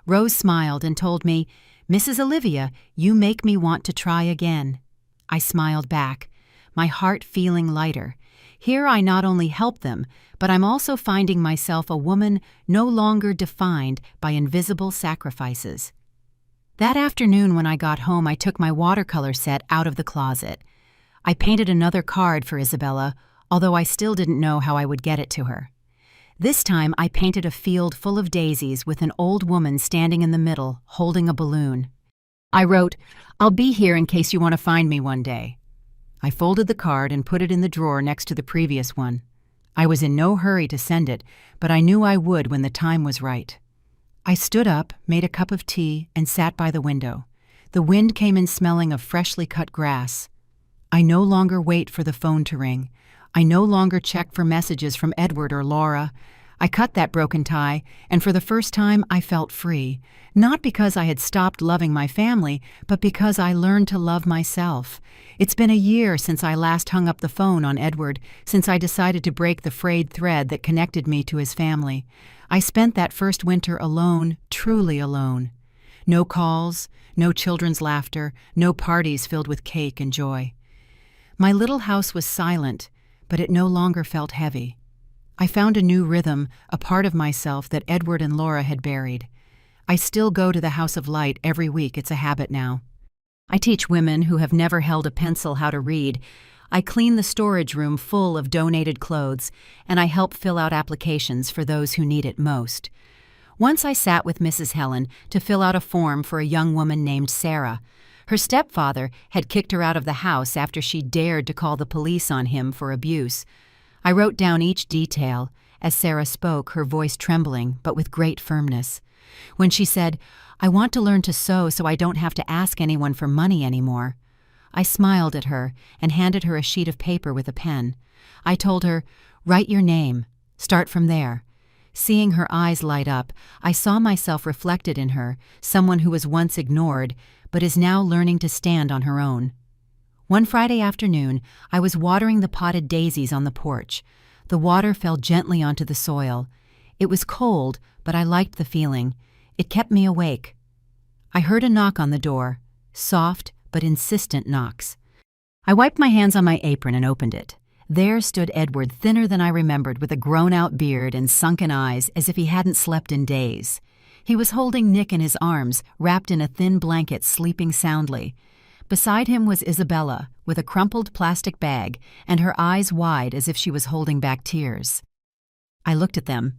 Rose smiled and told me, "Mrs. Olivia, you make me want to try again." I smiled back, my heart feeling lighter. Here I not only help them, but I'm also finding myself a woman no longer defined by invisible sacrifices. That afternoon when I got home, I took my watercolor set out of the closet. I painted another card for Isabella, although I still didn't know how I would get it to her. This time I painted a field full of daisies with an old woman standing in the middle, holding a balloon. I wrote, "I'll be here in case you want to find me one day." I folded the card and put it in the drawer next to the previous one. I was in no hurry to send it, but I knew I would when the time was right. I stood up, made a cup of tea, and sat by the window. The wind came in smelling of freshly cut grass. I no longer wait for the phone to ring. I no longer check for messages from Edward or Laura. I cut that broken tie, and for the first time I felt free, not because I had stopped loving my family, but because I learned to love myself. It's been a year since I last hung up the phone on Edward, since I decided to break the frayed thread that connected me to his family. I spent that first winter alone, truly alone. No calls, no children's laughter, no parties filled with cake and joy. My little house was silent, but it no longer felt heavy. I found a new rhythm, a part of myself that Edward and Laura had buried. I still go to the House of Light every week. It's a habit now. I teach women who have never held a pencil how to read. I clean the storage room full of donated clothes, and I help fill out applications for those who need it most. Once I sat with Mrs. Helen to fill out a form for a young woman named Sarah. Her stepfather had kicked her out of the house after she dared to call the police on him for abuse. I wrote down each detail. As Sarah spoke, her voice trembling, but with great firmness. When she said, "I want to learn to sew so I don't have to ask anyone for money anymore," I smiled at her and handed her a sheet of paper with a pen. I told her, "Write your name. Start from there." Seeing her eyes light up, I saw myself reflected in her, someone who was once ignored, but is now learning to stand on her own. One Friday afternoon, I was watering the potted daisies on the porch. The water fell gently onto the soil. It was cold, but I liked the feeling. It kept me awake. I heard a knock on the door, soft but insistent knocks. I wiped my hands on my apron and opened it. There stood Edward, thinner than I remembered, with a grown-out beard and sunken eyes as if he hadn't slept in days. He was holding Nick in his arms, wrapped in a thin blanket, sleeping soundly. Beside him was Isabella, with a crumpled plastic bag, and her eyes wide as if she was holding back tears. I looked at them,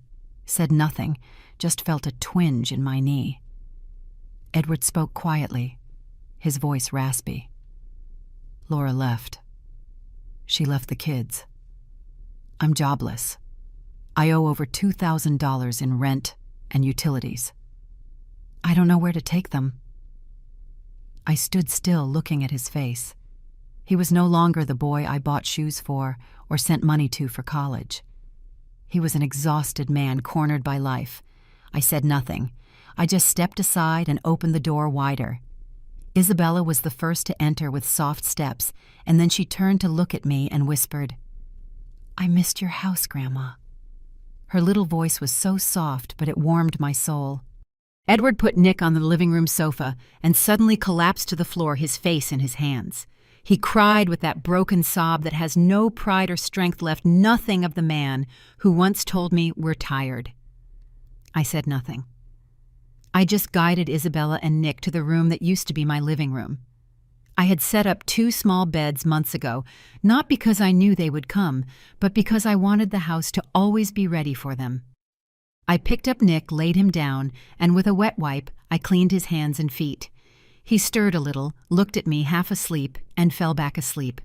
said nothing, just felt a twinge in my knee. Edward spoke quietly, his voice raspy. "Laura left. She left the kids. I'm jobless. I owe over $2,000 in rent and utilities. I don't know where to take them." I stood still, looking at his face. He was no longer the boy I bought shoes for or sent money to for college. He was an exhausted man cornered by life. I said nothing. I just stepped aside and opened the door wider. Isabella was the first to enter with soft steps, and then she turned to look at me and whispered, "I missed your house, Grandma." Her little voice was so soft, but it warmed my soul. Edward put Nick on the living room sofa and suddenly collapsed to the floor, his face in his hands. He cried with that broken sob that has no pride or strength left, nothing of the man who once told me, "We're tired." I said nothing. I just guided Isabella and Nick to the room that used to be my living room. I had set up 2 small beds months ago, not because I knew they would come, but because I wanted the house to always be ready for them. I picked up Nick, laid him down, and with a wet wipe, I cleaned his hands and feet. He stirred a little, looked at me half asleep, and fell back asleep.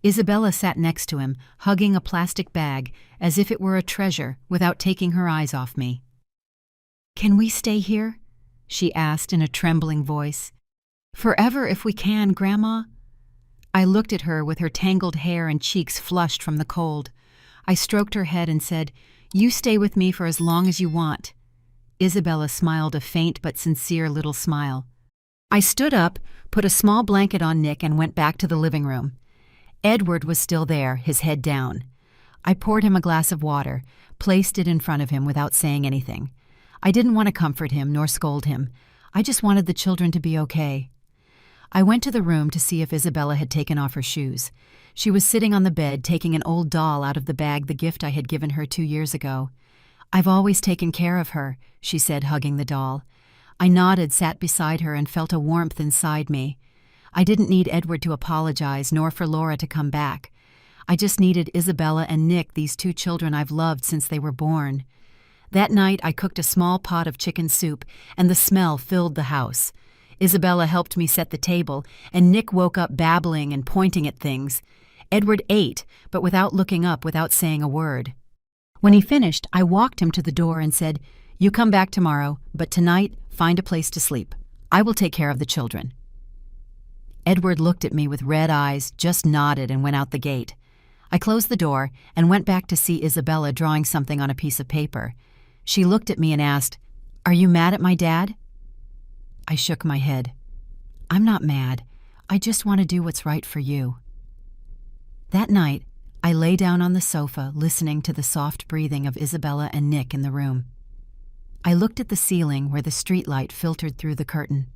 Isabella sat next to him, hugging a plastic bag, as if it were a treasure, without taking her eyes off me. "Can we stay here?" she asked in a trembling voice. "Forever if we can, Grandma." I looked at her with her tangled hair and cheeks flushed from the cold. I stroked her head and said, You stay with me for as long as you want." Isabella smiled a faint but sincere little smile. I stood up, put a small blanket on Nick, and went back to the living room. Edward was still there, his head down. I poured him a glass of water, placed it in front of him without saying anything. I didn't want to comfort him nor scold him. I just wanted the children to be okay. I went to the room to see if Isabella had taken off her shoes. She was sitting on the bed taking an old doll out of the bag, the gift I had given her 2 years ago. "I've always taken care of her," she said, hugging the doll. I nodded, sat beside her, and felt a warmth inside me. I didn't need Edward to apologize, nor for Laura to come back. I just needed Isabella and Nick, these 2 children I've loved since they were born. That night I cooked a small pot of chicken soup, and the smell filled the house. Isabella helped me set the table, and Nick woke up babbling and pointing at things. Edward ate, but without looking up, without saying a word. When he finished, I walked him to the door and said, "You come back tomorrow, but tonight, find a place to sleep. I will take care of the children." Edward looked at me with red eyes, just nodded, and went out the gate. I closed the door and went back to see Isabella drawing something on a piece of paper. She looked at me and asked, "Are you mad at my dad?" I shook my head. "I'm not mad. I just want to do what's right for you." That night, I lay down on the sofa, listening to the soft breathing of Isabella and Nick in the room. I looked at the ceiling where the streetlight filtered through the curtain.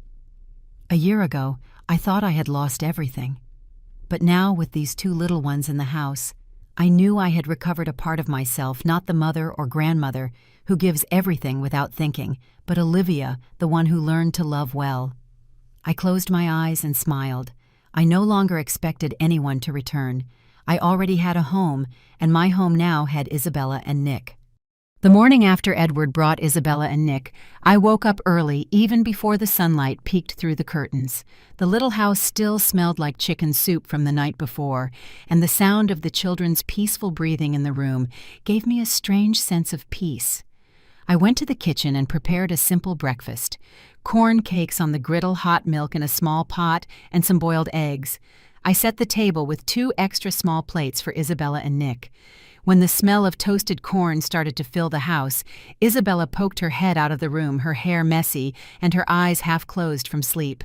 A year ago, I thought I had lost everything. But now, with these 2 little ones in the house, I knew I had recovered a part of myself, not the mother or grandmother who gives everything without thinking, but Olivia, the one who learned to love well. I closed my eyes and smiled. I no longer expected anyone to return. I already had a home, and my home now had Isabella and Nick. The morning after Edward brought Isabella and Nick, I woke up early, even before the sunlight peeked through the curtains. The little house still smelled like chicken soup from the night before, and the sound of the children's peaceful breathing in the room gave me a strange sense of peace. I went to the kitchen and prepared a simple breakfast: corn cakes on the griddle, hot milk in a small pot, and some boiled eggs. I set the table with 2 extra small plates for Isabella and Nick. When the smell of toasted corn started to fill the house, Isabella poked her head out of the room, her hair messy and her eyes half closed from sleep.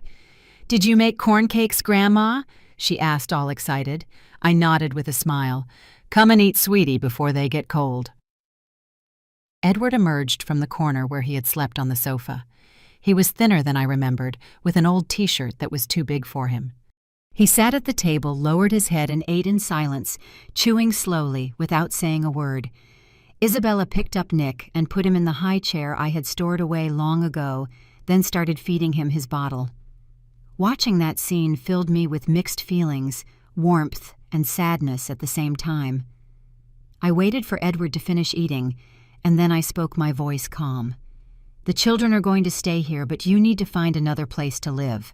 "Did you make corn cakes, Grandma?" she asked, all excited. I nodded with a smile. "Come and eat, sweetie, before they get cold." Edward emerged from the corner where he had slept on the sofa. He was thinner than I remembered, with an old t-shirt that was too big for him. He sat at the table, lowered his head, and ate in silence, chewing slowly, without saying a word. Isabella picked up Nick and put him in the high chair I had stored away long ago, then started feeding him his bottle. Watching that scene filled me with mixed feelings, warmth and sadness at the same time. I waited for Edward to finish eating, and then I spoke, my voice calm. "The children are going to stay here, but you need to find another place to live."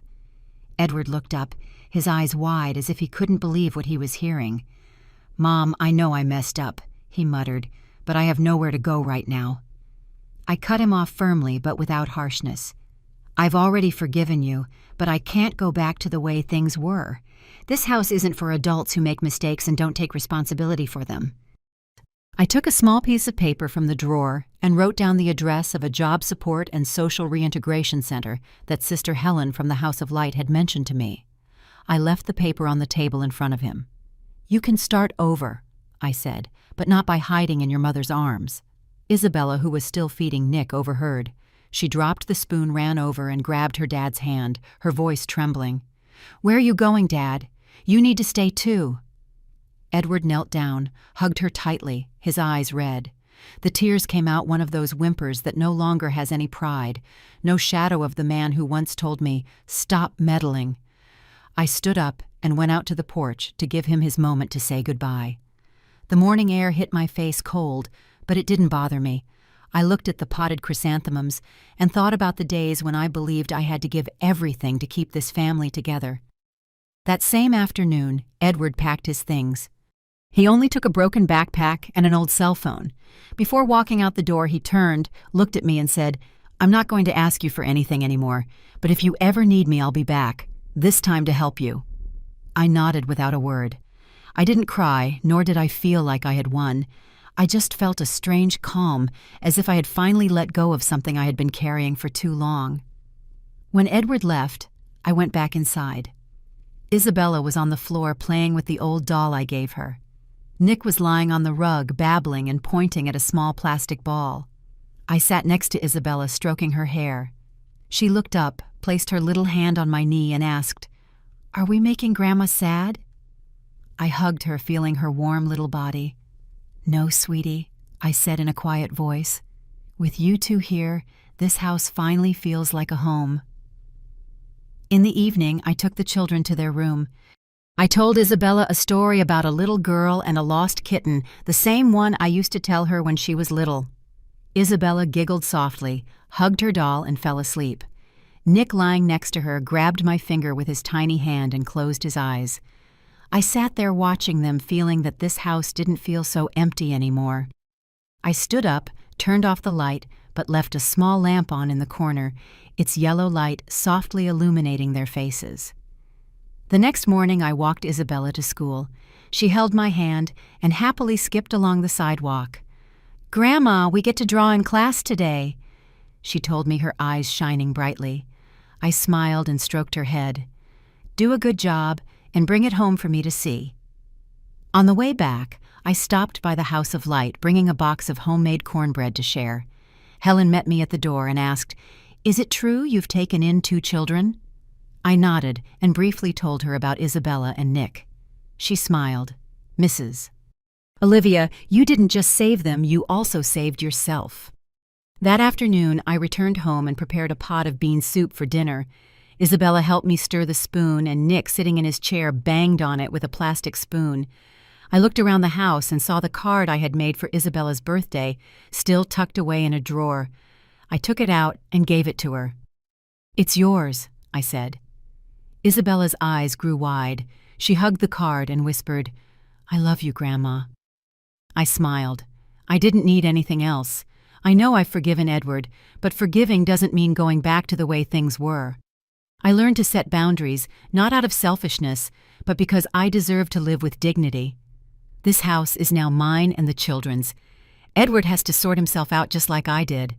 Edward looked up, his eyes wide as if he couldn't believe what he was hearing. "Mom, I know I messed up," he muttered, "but I have nowhere to go right now." I cut him off firmly, but without harshness. "I've already forgiven you, but I can't go back to the way things were. This house isn't for adults who make mistakes and don't take responsibility for them." I took a small piece of paper from the drawer and wrote down the address of a job support and social reintegration center that Sister Helen from the House of Light had mentioned to me. I left the paper on the table in front of him. "You can start over," I said, "but not by hiding in your mother's arms." Isabella, who was still feeding Nick, overheard. She dropped the spoon, ran over, and grabbed her dad's hand, her voice trembling. "Where are you going, Dad? You need to stay too." Edward knelt down, hugged her tightly, his eyes red. The tears came out, one of those whimpers that no longer has any pride, no shadow of the man who once told me, "Stop meddling." I stood up and went out to the porch to give him his moment to say goodbye. The morning air hit my face cold, but it didn't bother me. I looked at the potted chrysanthemums and thought about the days when I believed I had to give everything to keep this family together. That same afternoon, Edward packed his things. He only took a broken backpack and an old cell phone. Before walking out the door, he turned, looked at me, and said, "I'm not going to ask you for anything anymore, but if you ever need me, I'll be back, this time to help you." I nodded without a word. I didn't cry, nor did I feel like I had won. I just felt a strange calm, as if I had finally let go of something I had been carrying for too long. When Edward left, I went back inside. Isabella was on the floor playing with the old doll I gave her. Nick was lying on the rug, babbling and pointing at a small plastic ball. I sat next to Isabella, stroking her hair. She looked up, placed her little hand on my knee, and asked, "Are we making Grandma sad?" I hugged her, feeling her warm little body. "No, sweetie," I said in a quiet voice. "With you two here, this house finally feels like a home." In the evening, I took the children to their room. I told Isabella a story about a little girl and a lost kitten, the same one I used to tell her when she was little. Isabella giggled softly, hugged her doll, and fell asleep. Nick, lying next to her, grabbed my finger with his tiny hand and closed his eyes. I sat there watching them, feeling that this house didn't feel so empty anymore. I stood up, turned off the light, but left a small lamp on in the corner, its yellow light softly illuminating their faces. The next morning I walked Isabella to school. She held my hand and happily skipped along the sidewalk. "Grandma, we get to draw in class today," she told me, her eyes shining brightly. I smiled and stroked her head. "Do a good job and bring it home for me to see." On the way back, I stopped by the House of Light, bringing a box of homemade cornbread to share. Helen met me at the door and asked, "Is it true you've taken in 2 children?" I nodded and briefly told her about Isabella and Nick. She smiled. "Mrs. Olivia, you didn't just save them, you also saved yourself." That afternoon, I returned home and prepared a pot of bean soup for dinner. Isabella helped me stir the spoon, and Nick, sitting in his chair, banged on it with a plastic spoon. I looked around the house and saw the card I had made for Isabella's birthday, still tucked away in a drawer. I took it out and gave it to her. "It's yours," I said. Isabella's eyes grew wide. She hugged the card and whispered, "I love you, Grandma." I smiled. I didn't need anything else. I know I've forgiven Edward, but forgiving doesn't mean going back to the way things were. I learned to set boundaries, not out of selfishness, but because I deserve to live with dignity. This house is now mine and the children's. Edward has to sort himself out just like I did.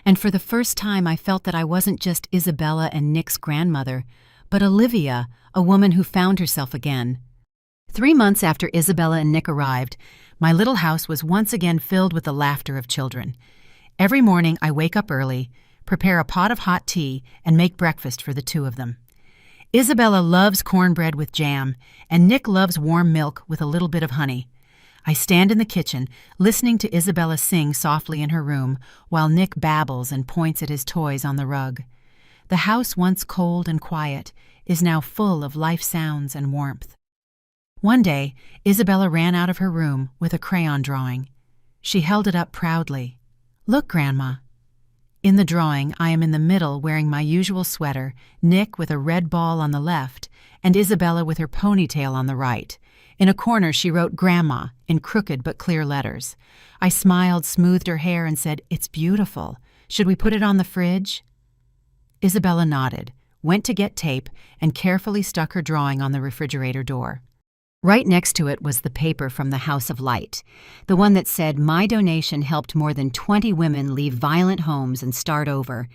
And for the first time, I felt that I wasn't just Isabella and Nick's grandmother, but Olivia, a woman who found herself again. 3 months after Isabella and Nick arrived, my little house was once again filled with the laughter of children. Every morning I wake up early, prepare a pot of hot tea, and make breakfast for the 2 of them. Isabella loves cornbread with jam, and Nick loves warm milk with a little bit of honey. I stand in the kitchen, listening to Isabella sing softly in her room, while Nick babbles and points at his toys on the rug. The house, once cold and quiet, is now full of life sounds and warmth. One day, Isabella ran out of her room with a crayon drawing. She held it up proudly. "Look, Grandma." In the drawing, I am in the middle wearing my usual sweater, Nick with a red ball on the left, and Isabella with her ponytail on the right. In a corner, she wrote "Grandma" in crooked but clear letters. I smiled, smoothed her hair, and said, "It's beautiful. Should we put it on the fridge?" Isabella nodded, went to get tape, and carefully stuck her drawing on the refrigerator door. Right next to it was the paper from the House of Light, the one that said, "My donation helped more than 20 women leave violent homes and start over."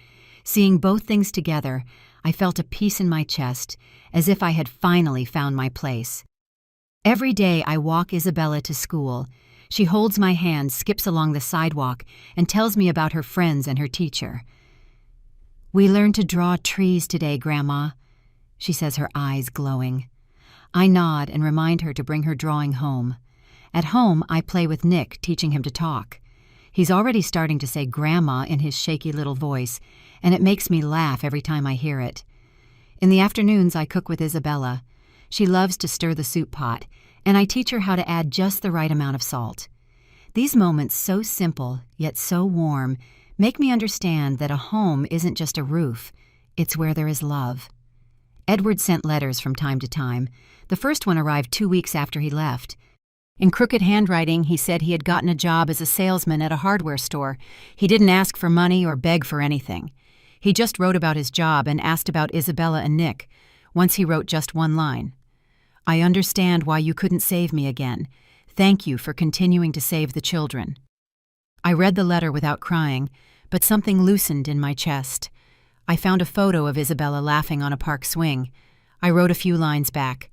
Seeing both things together, I felt a peace in my chest, as if I had finally found my place. Every day I walk Isabella to school. She holds my hand, skips along the sidewalk, and tells me about her friends and her teacher. "We learned to draw trees today, Grandma," she says, her eyes glowing. I nod and remind her to bring her drawing home. At home, I play with Nick, teaching him to talk. He's already starting to say "Grandma" in his shaky little voice, and it makes me laugh every time I hear it. In the afternoons, I cook with Isabella. She loves to stir the soup pot, and I teach her how to add just the right amount of salt. These moments, so simple, yet so warm, make me understand that a home isn't just a roof, it's where there is love. Edward sent letters from time to time. The first one arrived 2 weeks after he left. In crooked handwriting, he said he had gotten a job as a salesman at a hardware store. He didn't ask for money or beg for anything. He just wrote about his job and asked about Isabella and Nick. Once he wrote just one line. "I understand why you couldn't save me again. Thank you for continuing to save the children." I read the letter without crying, but something loosened in my chest. I found a photo of Isabella laughing on a park swing. I wrote a few lines back.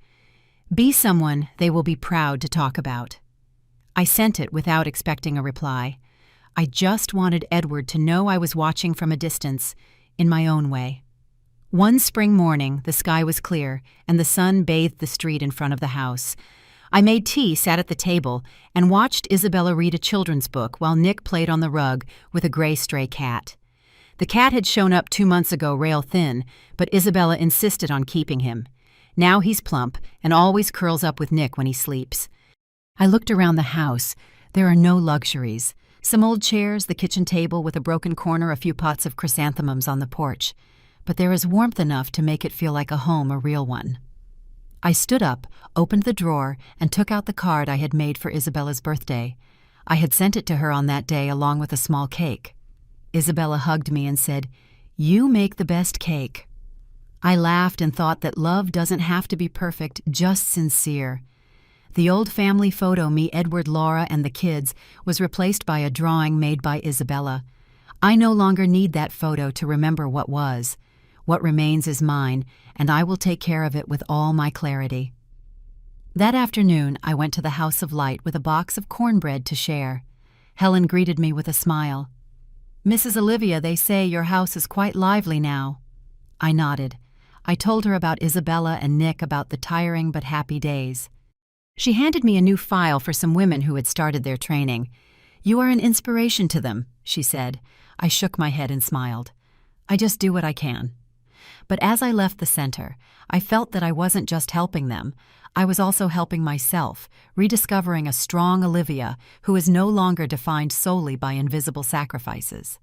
"Be someone they will be proud to talk about." I sent it without expecting a reply. I just wanted Edward to know I was watching from a distance, in my own way. One spring morning, the sky was clear, and the sun bathed the street in front of the house. I made tea, sat at the table, and watched Isabella read a children's book while Nick played on the rug with a gray stray cat. The cat had shown up 2 months ago rail thin, but Isabella insisted on keeping him. Now he's plump and always curls up with Nick when he sleeps. I looked around the house. There are no luxuries. Some old chairs, the kitchen table with a broken corner, a few pots of chrysanthemums on the porch. But there is warmth enough to make it feel like a home, a real one. I stood up, opened the drawer, and took out the card I had made for Isabella's birthday. I had sent it to her on that day along with a small cake. Isabella hugged me and said, "You make the best cake." I laughed and thought that love doesn't have to be perfect, just sincere. The old family photo, me, Edward, Laura, and the kids, was replaced by a drawing made by Isabella. I no longer need that photo to remember what was. What remains is mine, and I will take care of it with all my clarity. That afternoon, I went to the House of Light with a box of cornbread to share. Helen greeted me with a smile. "Mrs. Olivia, they say your house is quite lively now." I nodded. I told her about Isabella and Nick, about the tiring but happy days. She handed me a new file for some women who had started their training. "You are an inspiration to them," she said. I shook my head and smiled. "I just do what I can." But as I left the center, I felt that I wasn't just helping them. I was also helping myself, rediscovering a strong Olivia who is no longer defined solely by invisible sacrifices.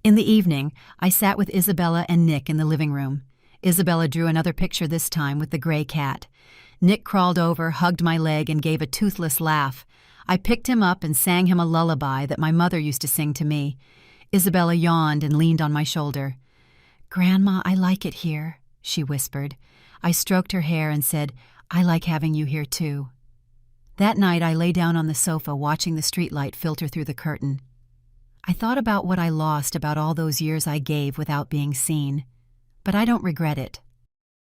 In the evening, I sat with Isabella and Nick in the living room. Isabella drew another picture this time with the gray cat. Nick crawled over, hugged my leg, and gave a toothless laugh. I picked him up and sang him a lullaby that my mother used to sing to me. Isabella yawned and leaned on my shoulder. "Grandma, I like it here," she whispered. I stroked her hair and said, "I like having you here too." That night I lay down on the sofa watching the streetlight filter through the curtain. I thought about what I lost, about all those years I gave without being seen. But I don't regret it.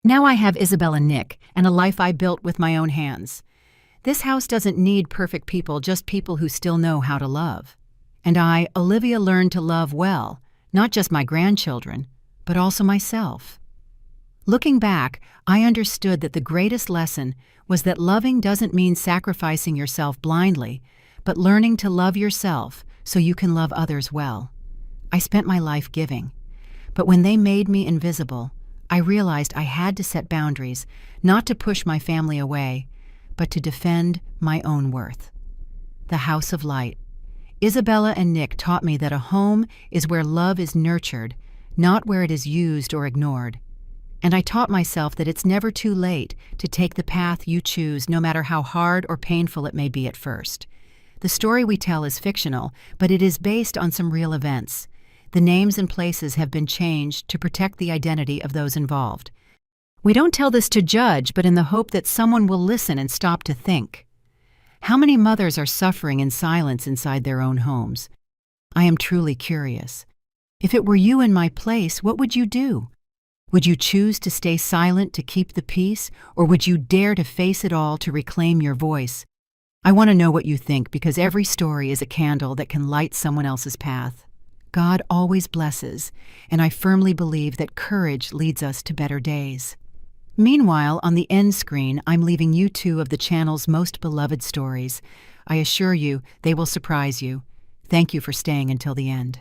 Now I have Isabel and Nick, and a life I built with my own hands. This house doesn't need perfect people, just people who still know how to love. And I, Olivia, learned to love well, not just my grandchildren, but also myself. Looking back, I understood that the greatest lesson was that loving doesn't mean sacrificing yourself blindly, but learning to love yourself so you can love others well. I spent my life giving, but when they made me invisible, I realized I had to set boundaries, not to push my family away, but to defend my own worth. The House of Light. Isabella and Nick taught me that a home is where love is nurtured, not where it is used or ignored. And I taught myself that it's never too late to take the path you choose, no matter how hard or painful it may be at first. The story we tell is fictional, but it is based on some real events. The names and places have been changed to protect the identity of those involved. We don't tell this to judge, but in the hope that someone will listen and stop to think. How many mothers are suffering in silence inside their own homes? I am truly curious. If it were you in my place, what would you do? Would you choose to stay silent to keep the peace, or would you dare to face it all to reclaim your voice? I want to know what you think, because every story is a candle that can light someone else's path. God always blesses, and I firmly believe that courage leads us to better days. Meanwhile, on the end screen, I'm leaving you 2 of the channel's most beloved stories. I assure you, they will surprise you. Thank you for staying until the end.